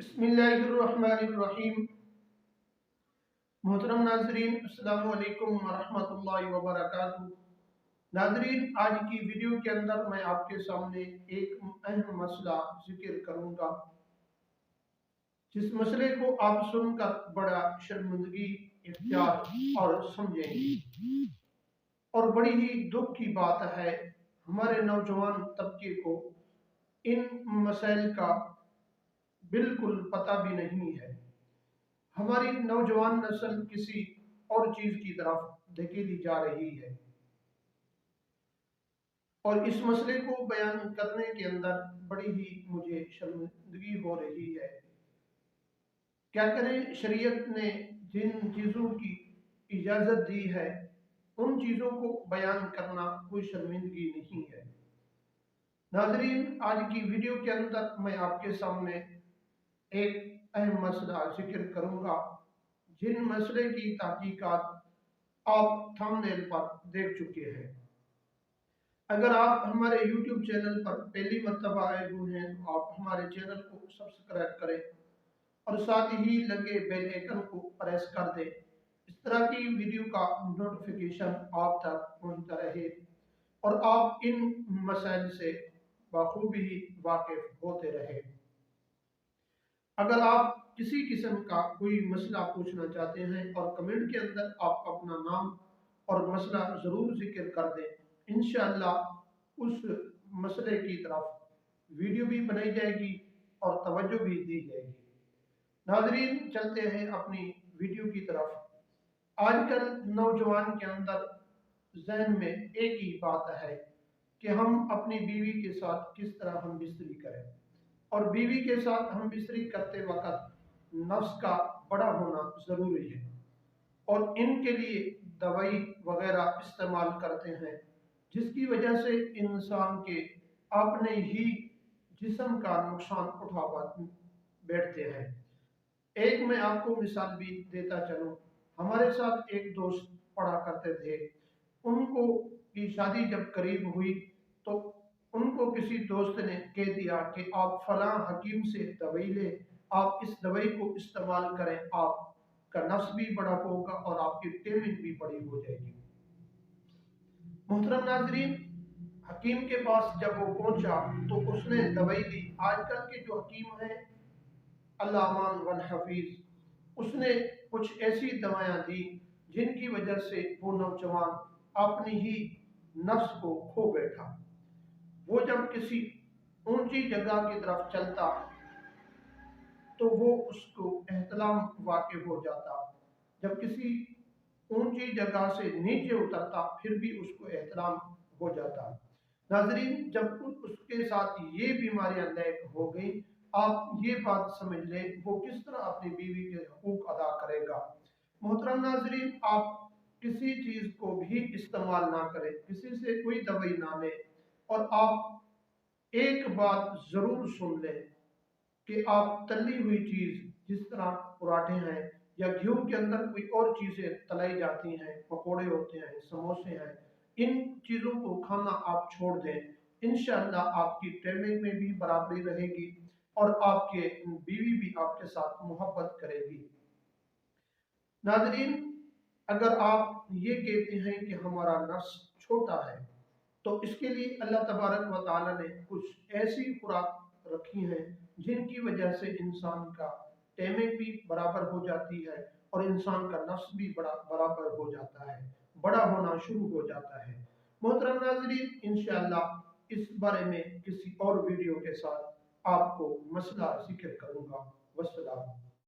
बिस्मिल्लाहिर्रहमानिर्रहीम। मोहतरम नाजरीन, अस्सलामु अलैकुम वरहमतुल्लाहि वबरकातुहू। नाजरीन, आज की वीडियो के अंदर मैं आपके सामने एक अहम मसला जिक्र करूंगा, जिस मसले को आप सुनकर बड़ा शर्मिंदगी इख्तियार और समझेंगे। और बड़ी ही दुख की बात है, हमारे नौजवान तबके को इन मसाइल का बिल्कुल पता भी नहीं है। हमारी नौजवान नस्ल किसी और चीज की तरफ धकेली जा रही है और इस मसले को बयान करने के अंदर बड़ी ही मुझे शर्मिंदगी हो रही है। क्या करें, शरीयत ने जिन चीजों की इजाजत दी है उन चीजों को बयान करना कोई शर्मिंदगी नहीं है। नाजरीन, आज की वीडियो के अंदर मैं आपके सामने एक अहम मसला जिक्र करूंगा, जिन मसले की तहकीकात आप थंबनेल पर देख चुके हैं। अगर आप हमारे YouTube चैनल पर पहली मर्तबा आए हुए हैं तो आप हमारे चैनल को सब्सक्राइब करें और साथ ही लगे बेल आइकन को प्रेस कर दें। इस तरह की वीडियो का नोटिफिकेशन आप तक पहुंचता रहे और आप इन मसाइल से बखूबी वाकिफ होते रहे। अगर आप किसी किस्म का कोई मसला पूछना चाहते हैं और कमेंट के अंदर आप अपना नाम और मसला जरूर जिक्र कर दें, इंशाअल्लाह उस मसले की तरफ वीडियो भी बनाई जाएगी और तवज्जो भी दी जाएगी। नाजरीन, चलते हैं अपनी वीडियो की तरफ। आजकल नौजवान के अंदर जहन में एक ही बात है कि हम अपनी बीवी के साथ किस तरह हम बिस्तरी करें, और बीवी के साथ हम बिस्तरी करते वक्त नफ्स का बड़ा होना जरूरी है और इनके लिए दवाई वगैरह इस्तेमाल करते हैं, जिसकी वजह से इंसान के अपने ही जिस्म का नुकसान उठा बैठते हैं। एक मैं आपको मिसाल भी देता चलूं, हमारे साथ एक दोस्त पढ़ा करते थे। उनको की शादी जब करीब हुई तो उनको किसी दोस्त ने कह दिया कि आप फलां हकीम से दवाई ले, आप इस दवाई को इस्तेमाल करें, आपका नफ्स भी बड़ा होगा और आपकी टेमिंग भी बड़ी हो जाएगी। मोहतरम नाजरीन, हकीम के पास जब वो पहुंचा तो उसने दवाई दी। आजकल के जो हकीम हैं, अल्लामान वल हफीज, उसने कुछ ऐसी दवाइयां दी जिनकी वजह से वो नौजवान अपनी ही नफ्स को खो बैठा। वो जब किसी ऊंची जगह की तरफ चलता तो वो उसको एहतलाम वाक़ हो जाता, जब किसी ऊंची जगह से नीचे उतरता फिर भी उसको एहतराम हो जाता। नाजरीन, जब उसके साथ ये बीमारियां लैक हो गई, आप ये बात समझ लें वो किस तरह अपनी बीवी के हकूक अदा करेगा। मोहतरम नाजरीन, आप किसी चीज को भी इस्तेमाल ना करें, किसी से कोई दवाई ना लें, और आप एक बात जरूर सुन लें कि आप तली हुई चीज, जिस तरह पराठे हैं या घी के अंदर कोई और चीजें तलाई जाती हैं, पकोड़े होते हैं, समोसे हैं, इन चीजों को खाना आप छोड़ दें। इंशाअल्लाह आपकी ट्रेनिंग में भी बराबरी रहेगी और आपके बीवी भी आपके साथ मोहब्बत करेगी। नाजरीन, अगर आप ये कहते हैं कि हमारा नफ्स छोटा है तो इसके लिए अल्लाह तबारक व तआला ने कुछ ऐसी खुराक रखी हैं जिनकी वजह से इंसान का टेमिंग भी बराबर हो जाती है और इंसान का नफ्स भी बराबर हो जाता है, बड़ा होना शुरू हो जाता है। मोहतरम नाज़रीन, इंशाअल्लाह इस बारे में किसी और वीडियो के साथ आपको मसला जिक्र करूंगा। वस्सलाम।